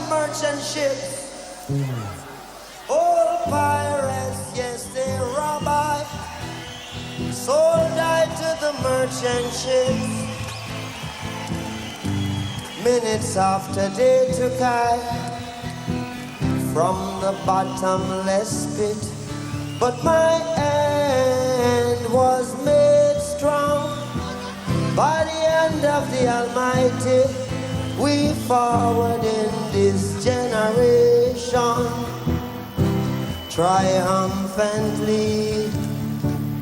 merchant ships. All pirates, yes, they rob I. Sold I to the merchant ships. Minutes after they took I from the bottomless pit, but my hand was made strong by the hand of the Almighty. We forward in this generation triumphantly.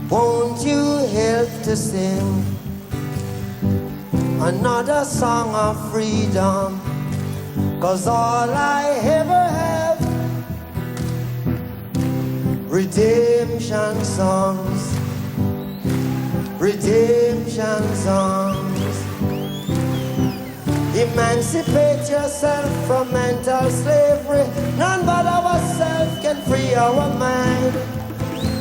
Won't you help to sing another song of freedom? 'Cause all I ever have, redemption songs, redemption songs. Emancipate yourself from mental slavery. None but ourselves can free our mind.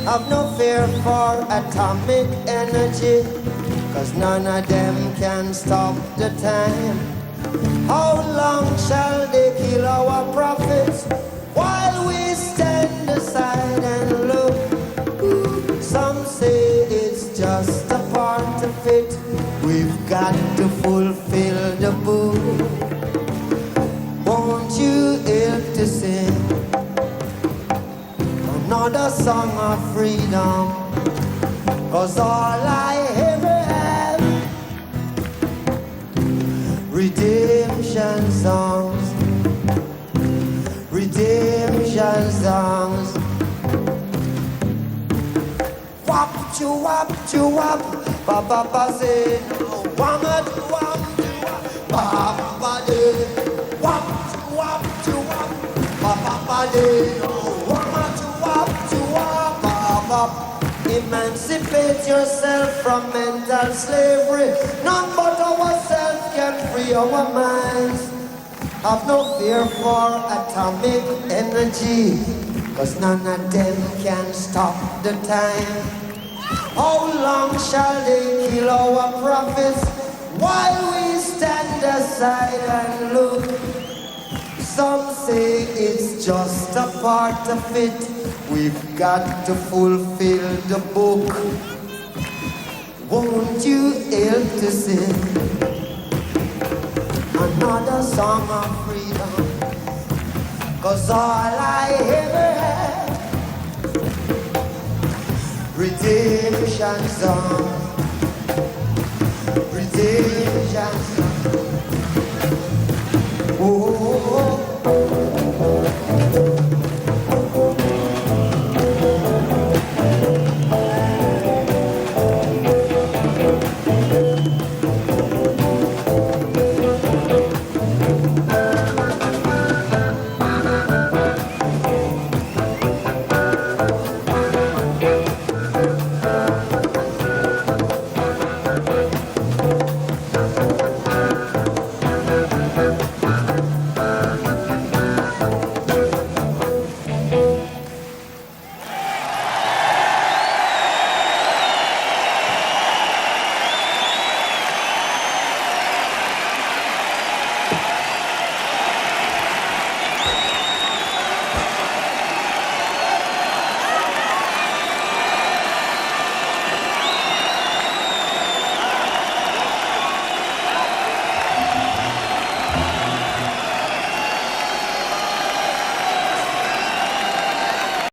Have no fear for atomic energy, 'cause none of them can stop the time. How long shall they kill our prophets while we stand aside and look? Some say it's just a part of it. We've got to fulfill the book. Won't you help to sing another song of freedom? 'Cause all I ever have, redemption songs, redemption songs. Wap chu wap, ba ba ba say, wama chu wap, ba ba de, wap chu wap, ba ba ba de, wama chu wap, ba ba. Emancipate yourself from mental slavery. None but ourselves can free our minds. Have no fear for atomic energy, 'cause none of them can stop the time. How long shall they kill our prophets while we stand aside and look? Some say it's just a part of it. We've got to fulfill the book. Won't you help to sing another song of freedom? 'Cause all I ever had, redemption song, redemption song. Oh.